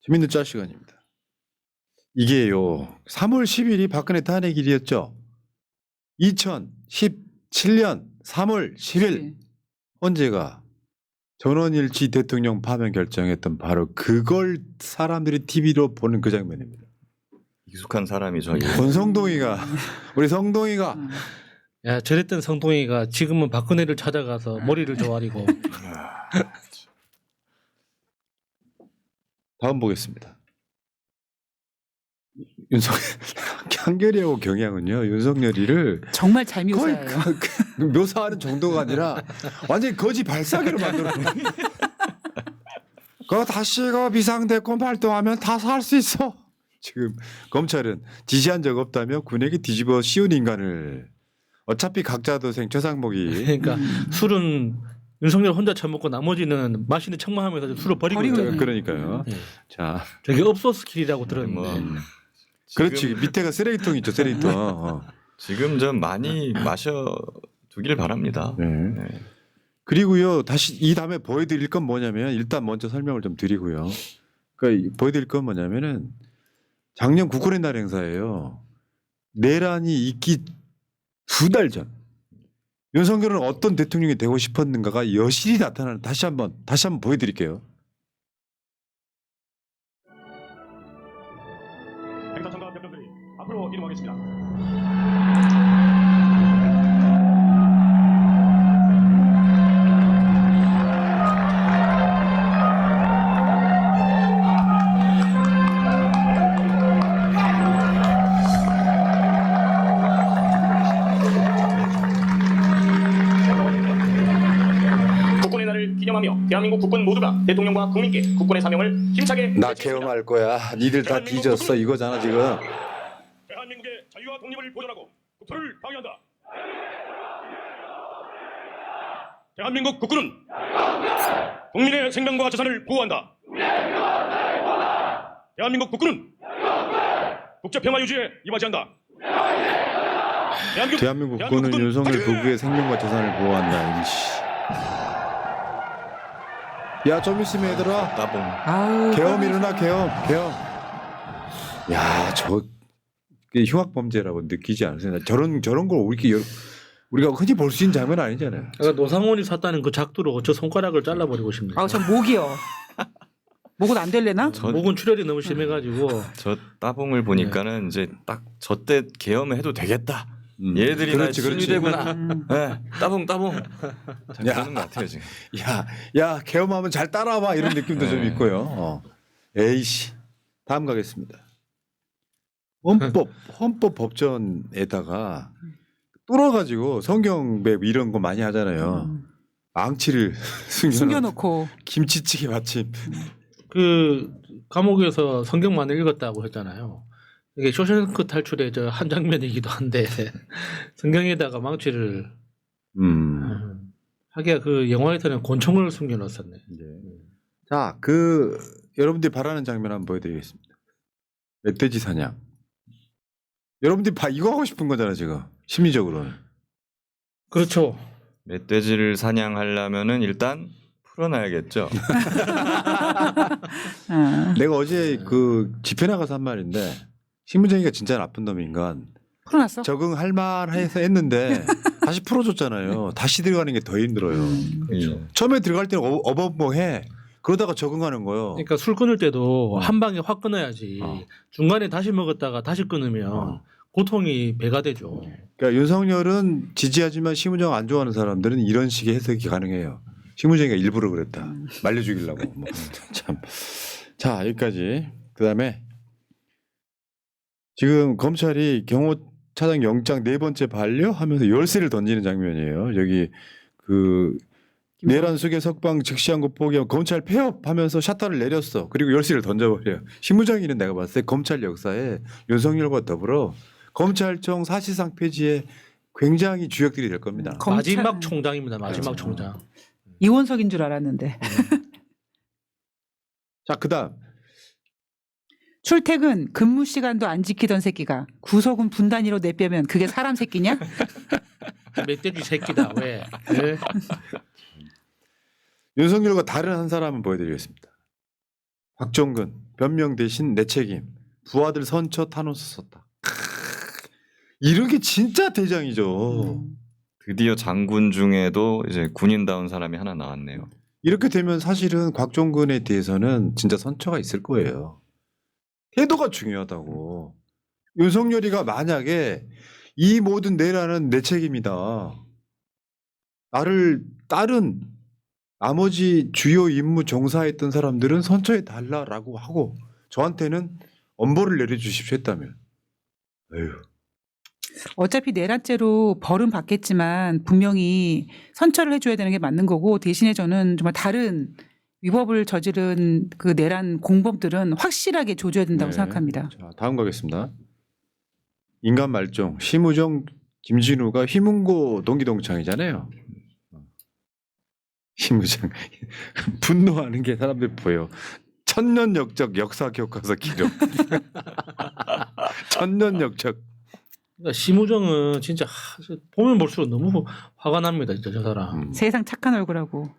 재밌는 짤 시간입니다. 이게요. 3월 10일이 박근혜 탄핵일이었죠. 2017년 3월 10일 헌재가 전원일치 대통령 파면 결정했던 바로 그걸 사람들이 TV로 보는 그 장면입니다. 익숙한 사람이죠. 권성동이가 우리 성동이가 야, 저랬던 성동이가 지금은 박근혜를 찾아가서 머리를 조아리고. 다음 보겠습니다. 윤석열 한결이하고 경향은요. 윤석열이를 정말 잘 거의 묘사해요. 묘사하는 정도가 아니라 완전히 거지 발사기로 만들어. 그 다시 그 비상대권 발동하면 다 살 수 있어. 지금 검찰은 지시한 적 없다며 군에게 뒤집어 씌운 인간을 어차피 각자 도생 최상목이 그러니까 술은 윤석열 혼자 처먹고 나머지는 마시는 척만 하면서 술을 버리고 있잖아요. 그러니까요. 네. 자, 저게 업소스킬이라고 들었는데. 뭐 그렇지 밑에가 쓰레기통 있죠 쓰레기통. 지금 좀 많이 마셔 두길 바랍니다. 네. 네. 그리고요 다시 이 다음에 보여드릴 건 뭐냐면 일단 먼저 설명을 좀 드리고요. 그러니까 보여드릴 건 뭐냐면은 작년 국군의 날 행사예요. 내란이 있기 2달 전 윤석열은 어떤 대통령이 되고 싶었는가가 여실히 나타나는 다시 한번 보여드릴게요. 행사 참가 대표들이 앞으로 이동하겠습니다. 국군의 날을 기념하며 대한민국 국군 모두가 대통령과 국민께 국군의 사명을 힘차게 나 외치겠습니다. 개엄할 거야. 니들 다 뒤졌어 이거잖아 지금. 대한민국의 자유와 독립을 보존하고 국토를 방위한다. 대한민국 국군은 국민의 생명과 재산을 보호한다. 대한민국 국군은 국제 평화 유지에 임하지한다. 대한민국 국군은 윤석열 부부의 생명과 재산을 보호한다. 이씨. 야, 좀 있으면 얘들아. 따봉. 아우, 계엄 일어나 계엄. 야, 저 흉악 범죄라고 느끼지 않으세요? 저런 걸 우리가 흔히 볼 수 있는 장면 아니잖아요. 그러니까 노상원이 샀다는 그 작두로 저 손가락을 잘라버리고 싶네요. 아우, 전 목이요. 목은 안 될래나? 목은 출혈이 너무 심해가지고. 저 따봉을 보니까는 이제 딱 저 때 계엄을 해도 되겠다. 얘들이 나 친위되구나. 네, 따봉. 그러는 것 같아요 지금. 야, 계엄하면 잘 따라와 이런 느낌도 좀 있고요. 에이씨. 다음 가겠습니다. 헌법 법전에다가 뚫어가지고 성경배 이런 거 많이 하잖아요. 망치를 숨겨놓고. 김치찌개 마침. 그 감옥에서 성경만을 읽었다고 했잖아요. 이게 쇼생크 탈출의 저 한 장면이기도 한데 성경에다가 망치를 하기야 그 영화에서는 권총을 숨겨놓았었네. 네. 자, 여러분들이 바라는 장면 한번 보여드리겠습니다. 멧돼지 사냥. 여러분들이 이거 하고 싶은 거잖아 지금 심리적으로는. 그렇죠. 멧돼지를 사냥하려면은 일단 풀어놔야겠죠. 내가 어제 그 집회 나가서 한 말인데 신문정이가 진짜 나쁜 놈인가. 풀어놨어? 적응할 만해서 했는데 다시 풀어줬잖아요. 다시 들어가는 게 더 힘들어요. 그렇죠. 처음에 들어갈 때는 어벙벙해. 그러다가 적응하는 거예요. 그러니까 술 끊을 때도 한 방에 확 끊어야지. 중간에 다시 먹었다가 다시 끊으면 고통이 배가 되죠. 그러니까 윤석열은 지지하지만 심은정 안 좋아하는 사람들은 이런 식의 해석이 가능해요. 심은정이가 일부러 그랬다. 말려 죽이려고. 뭐. 참. 자, 여기까지. 그다음에 지금 검찰이 경호차장 영장 4번째 반려하면서 열쇠를 던지는 장면이에요. 여기 그 내란 속의 석방 즉시한 것 포기하고 검찰 폐업하면서 샷터를 내렸어. 그리고 열쇠를 던져버려요. 신무장이는 내가 봤을 때 검찰 역사에 윤석열과 더불어 검찰청 사실상 폐지에 굉장히 주역들이 될 겁니다. 마지막 총장입니다. 마지막 총장. 이원석인 줄 알았는데. 자, 그다음 출퇴근 근무 시간도 안 지키던 새끼가 구속은 분단위로 내빼면 그게 사람 새끼냐? 멧돼지 새끼다. 왜? 네. 윤석열과 다른 한 사람을 보여드리겠습니다. 곽종근 변명 대신 내 책임. 부하들 선처 타노스 썼다. 이런 게 진짜 대장이죠. 드디어 장군 중에도 이제 군인다운 사람이 하나 나왔네요. 이렇게 되면 사실은 곽종근에 대해서는 진짜 선처가 있을 거예요. 태도가 중요하다고. 윤석열이가 만약에 이 모든 내란은 내 책임이다. 나를 다른 나머지 주요 임무 종사했던 사람들은 선처해 달라라고 하고 저한테는 엄벌을 내려주십시오 했다면. 에휴. 어차피 내란죄로 벌은 받겠지만 분명히 선처를 해줘야 되는 게 맞는 거고 대신에 저는 정말 다른 위법을 저지른 그 내란 공범들은 확실하게 조져야 된다고 네. 생각합니다. 자, 다음 가겠습니다. 인간 말종 심우정 김진우가 휘문고 동기동창이잖아요. 심우정 분노하는 게 사람들 보여. 천년 역적 역사 교과서 기록. 천년 역적. 그러니까 심우정은 진짜 보면 볼수록 너무 화가 납니다. 진짜 저 사람. 세상 착한 얼굴하고.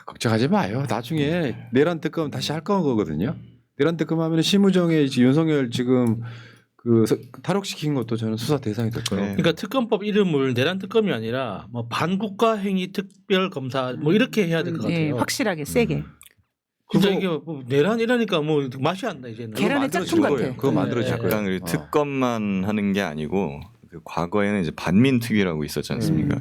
걱정하지 마요. 나중에 내란 특검 다시 할 거거든요. 내란 특검 하면 심우정의 윤석열 지금 그 탈옥시킨 것도 저는 수사 대상이 될 거예요. 네. 그러니까 특검법 이름을 내란 특검이 아니라 뭐 반국가 행위 특별 검사 뭐 이렇게 해야 될 것 예, 같아요. 확실하게 세게. 진짜 그거- 이게 뭐 내란 이라니까 뭐 맛이 안 나 이제는. 계란의 그거 짝퉁 만들어질 같아. 거예요. 그거 만들어질 네. 거예요. 약간 우리 특검만 하는 게 아니고 그 과거에는 이제 반민특위라고 있었지 않습니까?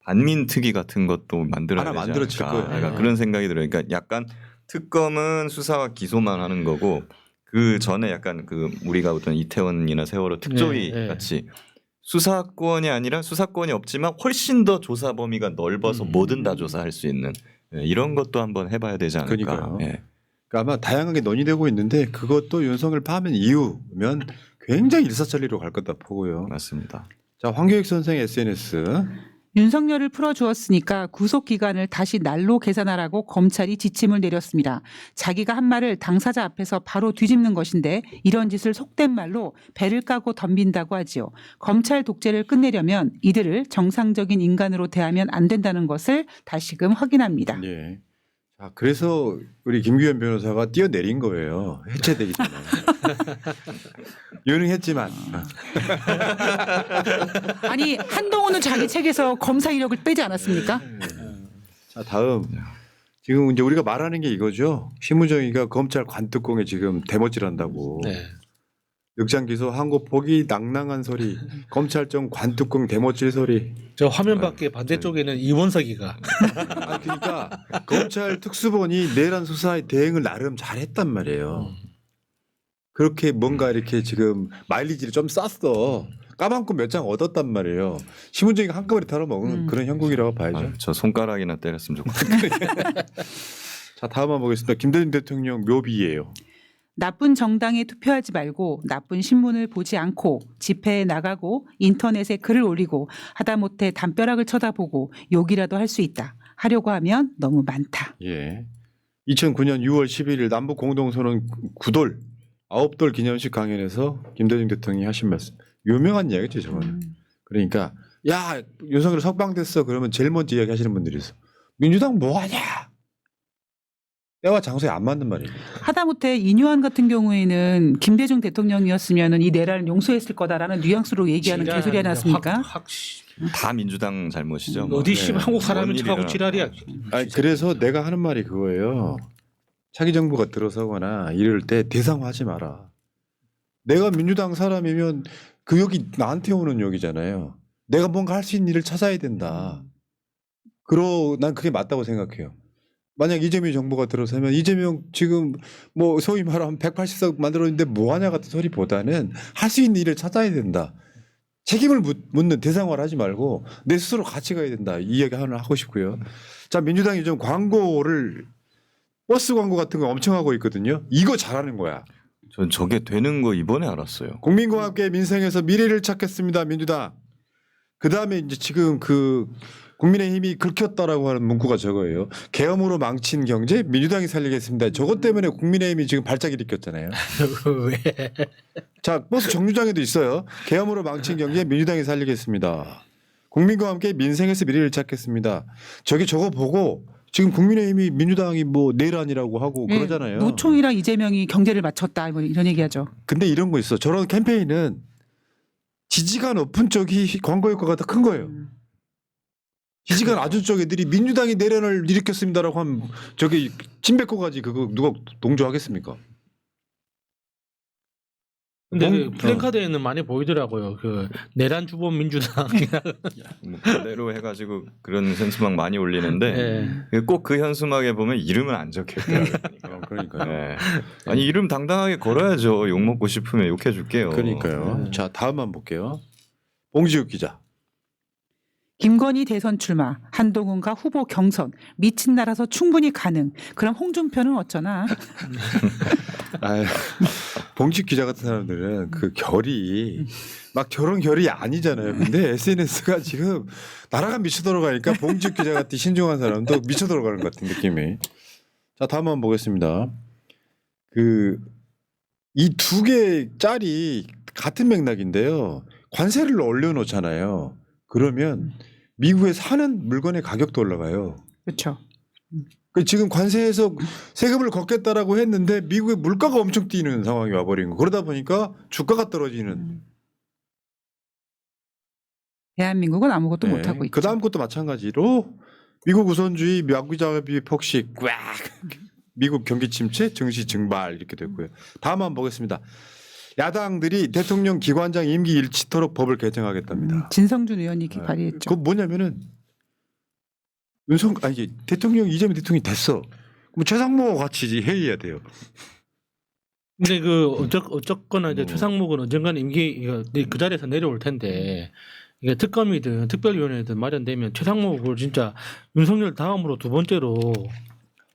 반민특위 같은 것도 만들어야 하나 되지 만들어질 않을까. 거예요. 약간 그런 생각이 들어요. 그러니까 약간 특검은 수사와 기소만 하는 거고 그 전에 약간 그 우리가 어떤 이태원이나 세월호 특조위 네, 네. 같이 수사권이 아니라 수사권이 없지만 훨씬 더 조사 범위가 넓어서 뭐든 다 조사할 수 있는 이런 것도 한번 해봐야 되지 않을까. 그러니까요. 예. 그러니까 아마 다양하게 논의되고 있는데 그것도 윤석열 파면 이후면 굉장히 일사천리로 갈 거다 보고요. 맞습니다. 자, 황교익 선생 SNS. 윤석열을 풀어주었으니까 구속 기간을 다시 날로 계산하라고 검찰이 지침을 내렸습니다. 자기가 한 말을 당사자 앞에서 바로 뒤집는 것인데 이런 짓을 속된 말로 배를 까고 덤빈다고 하지요. 검찰 독재를 끝내려면 이들을 정상적인 인간으로 대하면 안 된다는 것을 다시금 확인합니다. 예. 자, 그래서 우리 김규현 변호사가 뛰어내린 거예요. 해체되기 전에. 유능했지만. 아니 한동훈은 자기 책에서 검사 이력을 빼지 않았습니까? 자, 다음. 지금 이제 우리가 말하는 게 이거죠. 심우정이가 검찰 관특공에 지금 대못질한다고. 네. 역장 기소 한국 포기 낭낭한 소리. 검찰청 관특공 대못질 소리. 저 화면 밖에 반대쪽에는 이원석이가 아, 그러니까 검찰 특수본이 내란 수사에 대응을 나름 잘했단 말이에요. 그렇게 뭔가 이렇게 지금 마일리지를 좀 쌌어. 까방권 몇 장 얻었단 말이에요. 심은정이가 한꺼번에 털어먹는 그런 형국이라고 봐야죠. 아, 저 손가락이나 때렸으면 좋겠어요. 자, 다음 한번 보겠습니다. 김대중 대통령 묘비예요. 나쁜 정당에 투표하지 말고 나쁜 신문을 보지 않고 집회에 나가고 인터넷에 글을 올리고 하다못해 담벼락을 쳐다보고 욕이라도 할 수 있다. 하려고 하면 너무 많다. 예. 2009년 6월 11일 남북 공동선언 9돌 9돌 기념식 강연에서 김대중 대통령이 하신 말씀. 유명한 이야기죠, 저거는. 그러니까 야, 윤석열 석방됐어. 그러면 제일 먼저 이야기하시는 분들이 있어. 민주당 뭐 하냐? 때와 장소에 안 맞는 말이에요. 하다못해 이뇨한 같은 경우에는 김대중 대통령이었으면 이 내란을 용서했을 거다라는 뉘앙스로 얘기하는 개소리 하지 않았습니까? 다 민주당 잘못이죠. 뭐. 어디 네. 한국 사람이 뭔 척하고 일이나. 지랄이야. 아니, 그래서 내가 하는 말이 그거예요. 차기 정부가 들어서거나 이럴 때 대상화하지 마라. 내가 민주당 사람이면 그 욕이 나한테 오는 욕이잖아요. 내가 뭔가 할 수 있는 일을 찾아야 된다. 난 그게 맞다고 생각해요. 만약 이재명 정부가 들어서면 이재명 지금 뭐 소위 말하면 180석 만들었는데 뭐하냐 같은 소리보다는 할 수 있는 일을 찾아야 된다. 책임을 묻는 대상화를 하지 말고 내 스스로 같이 가야 된다. 이 이야기 하나 하고 싶고요. 자, 민주당이 요즘 광고를 버스 광고 같은 거 엄청 하고 있거든요. 이거 잘하는 거야. 전 저게 되는 거 이번에 알았어요. 국민과 함께 민생에서 미래를 찾겠습니다. 민주당. 그다음에 이제 지금 그 국민의힘이 긁혔다라고 하는 문구가 저거예요. 계엄으로 망친 경제 민주당이 살리겠습니다. 저것 때문에 국민의힘이 지금 발작이 일으켰잖아요. 왜? 자, 버스 정류장에도 있어요. 계엄으로 망친 경제 민주당이 살리겠습니다. 국민과 함께 민생에서 미래를 찾겠습니다. 저거 보고 지금 국민의힘이 민주당이 뭐 내란이라고 하고 예, 그러잖아요. 노총이랑 이재명이 경제를 맞췄다 뭐 이런 얘기하죠. 근데 이런 거 있어. 저런 캠페인은 지지가 높은 쪽이 광고 효과가 더 큰 거예요. 지지가 낮은 쪽 애들이 민주당이 내란을 일으켰습니다라고 하면 저기 침뱉고가지 그거 누가 동조하겠습니까? 근데 뭐? 그 플랜카드에는 많이 보이더라고요. 그 내란 주범 민주당이나 뭐 그대로 해가지고 그런 현수막 많이 올리는데 예. 꼭 그 현수막에 보면 이름은 안 적혀 있더라고요. 그러니까요. 네. 아니 이름 당당하게 걸어야죠. 욕 먹고 싶으면 욕해 줄게요. 그러니까요. 자 다음 한번 볼게요. 봉지욱 기자. 김건희 대선 출마, 한동훈과 후보 경선, 미친 나라서 충분히 가능. 그럼 홍준표는 어쩌나? 아유, 봉지욱 기자 같은 사람들은 그 결이 막 저런 결이 아니잖아요. 근데 SNS가 지금 나라가 미쳐 돌아가니까 봉지욱 기자 같은 신중한 사람도 미쳐 돌아가는 것 같은 느낌이. 자 다음 한번 보겠습니다. 그 이 두 개 짤이 같은 맥락인데요. 관세를 올려놓잖아요. 그러면 미국에 사는 물건의 가격도 올라가요. 그렇죠. 그 지금 관세에서 세금을 걷겠다라고 했는데 미국의 물가가 엄청 뛰는 상황이 와버린 거. 그러다 보니까 주가가 떨어지는. 대한민국은 아무것도 네. 못하고 있죠. 그 다음 것도 마찬가지로 미국 우선주의, 미국자비 폭식, 꽉 미국 경기 침체, 증시 증발 이렇게 됐고요. 다음 한번 보겠습니다. 야당들이 대통령 기관장 임기 일치토록 법을 개정하겠답니다. 진성준 의원이 네. 발의했죠. 그거 뭐냐면은 대통령 이재명 대통령이 됐어. 그럼 최상무 같이 회의해야 돼요. 근데 그 어쨌거나 이제 최상목은 언젠가는 임기 그 자리에서 내려올 텐데 이게 특검이든 특별위원회든 마련되면 최상목을 진짜 윤석열 다음으로 두 번째로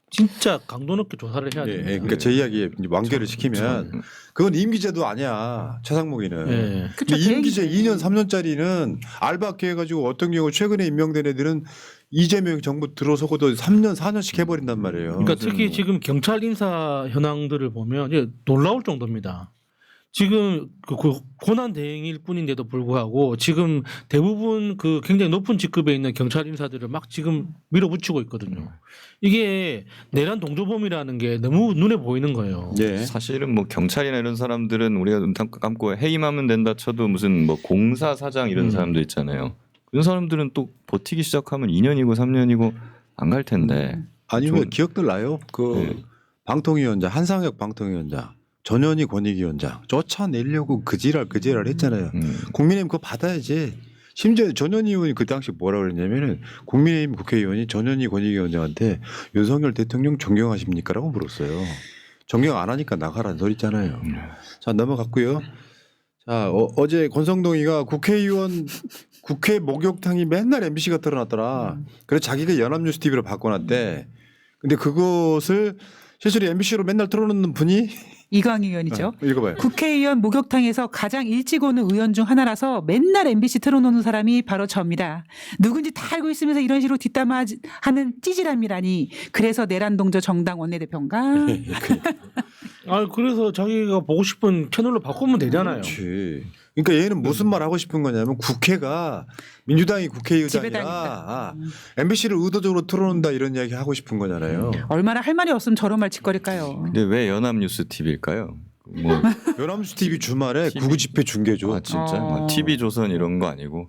진짜 강도 높게 조사를 해야 돼요. 그러니까 제 이야기에 이제 완결을 시키면 그건 임기제도 아니야. 최상목이는. 예. 근데 임기제 2년 3년짜리는 알바케 해가지고 어떤 경우 최근에 임명된 애들은 이재명 정부 들어서고도 3년 4년씩 해버린단 말이에요. 그러니까 특히 지금 경찰 인사 현황들을 보면 이제 놀라울 정도입니다. 지금 그 고난 대행일 뿐인데도 불구하고 지금 대부분 그 굉장히 높은 직급에 있는 경찰 인사들을 막 지금 밀어붙이고 있거든요. 이게 내란 동조범이라는 게 너무 눈에 보이는 거예요. 예. 사실은 뭐 경찰이나 이런 사람들은 우리가 눈 감고 해임하면 된다 쳐도 무슨 뭐 공사 사장 이런 사람들 있잖아요. 그런 사람들은 또 버티기 시작하면 2년이고 3년이고 안 갈 텐데. 아니면 좀- 기억들 나요? 그 네. 방통위원장 한상혁 방통위원장 전현희 권익위원장 쫓아내려고 그지랄 했잖아요. 국민의힘 그거 받아야지. 심지어 전현희 의원이 그 당시 뭐라 그랬냐면은 국민의힘 국회의원이 전현희 권익위원장한테 윤석열 대통령 존경하십니까라고 물었어요. 존경 안 하니까 나가라는 소리 있잖아요. 자 넘어갔고요. 자 어제 권성동이가 국회의원 국회 목욕탕이 맨날 MBC가 틀어놨더라. 그래서 자기가 연합뉴스 TV로 바꿔놨대. 근데 그것을 실제로 MBC로 맨날 틀어놓는 분이 이광희 의원이죠. 읽어봐요. 국회의원 목욕탕에서 가장 일찍 오는 의원 중 하나라서 맨날 MBC 틀어놓는 사람이 바로 저입니다. 누군지 다 알고 있으면서 이런 식으로 뒷담화하는 찌질함이라니. 그래서 내란동조 정당 원내대표인가? 아 그래서 자기가 보고 싶은 채널로 바꾸면 되잖아요. 그렇지. 그러니까 얘는 무슨 말 하고 싶은 거냐면 국회가 민주당이 국회의장이라 MBC를 의도적으로 틀어놓는다 이런 이야기 하고 싶은 거잖아요. 얼마나 할 말이 없으면 저런 말 짓거릴까요? 근데 왜 연합뉴스 TV일까요? 뭐 연합뉴스 TV 주말에 TV. 구구 집회 중계죠. 아 진짜 뭐 TV 조선 이런 거 아니고.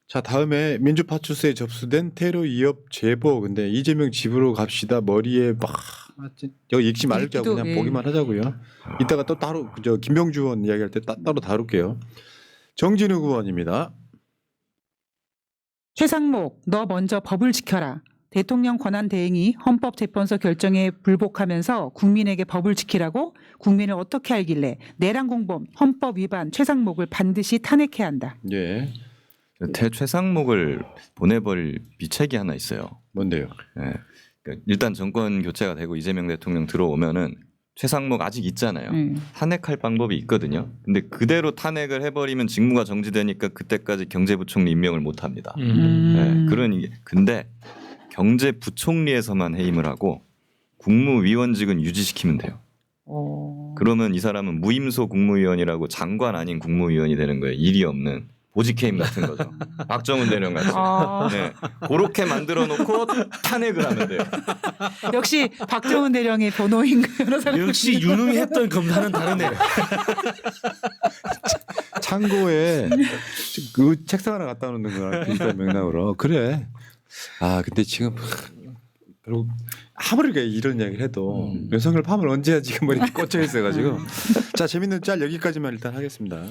자 다음에 민주파출소에 접수된 테러 위협 제보. 근데 이재명 집으로 갑시다. 머리에 막 여기 읽지 말자고 읽기도, 그냥 예. 보기만 하자고요. 이따가 또 따로 저 김병주 의원 이야기할 때 따로 다룰게요. 정진욱 의원입니다. 최상목, 너 먼저 법을 지켜라. 대통령 권한 대행이 헌법재판소 결정에 불복하면서 국민에게 법을 지키라고? 국민을 어떻게 알길래 내란 공범, 헌법 위반 최상목을 반드시 탄핵해야 한다. 예. 최상목을 보내버릴 비책이 하나 있어요. 뭔데요? 예. 그러니까 일단 정권 교체가 되고 이재명 대통령 들어오면은 최상목 아직 있잖아요. 탄핵할 방법이 있거든요. 근데 그대로 탄핵을 해버리면 직무가 정지되니까 그때까지 경제부총리 임명을 못 합니다. 예. 그런 이게 근데 경제부총리에서만 해임을 하고 국무위원직은 유지시키면 돼요. 그러면 이 사람은 무임소 국무위원이라고 장관 아닌 국무위원이 되는 거예요. 일이 없는. 보직해임 같은 거죠. 박정훈 대령 같이. 아. 네. 그렇게 만들어 놓고 탄핵을 하면 돼요. 역시 박정훈 대령의 변호인 변호사가 역시 유능했던 검사는 다르네. 창고에 그 책상 하나 갖다 놓는 거랑 비슷한 맥락으로 그래. 아 근데 지금 결국 아무리 이런 이야기를 해도 윤석열 파면 언제 지금 머리 꽂혀 있어가지고 자 재밌는 짤 여기까지만 일단 하겠습니다.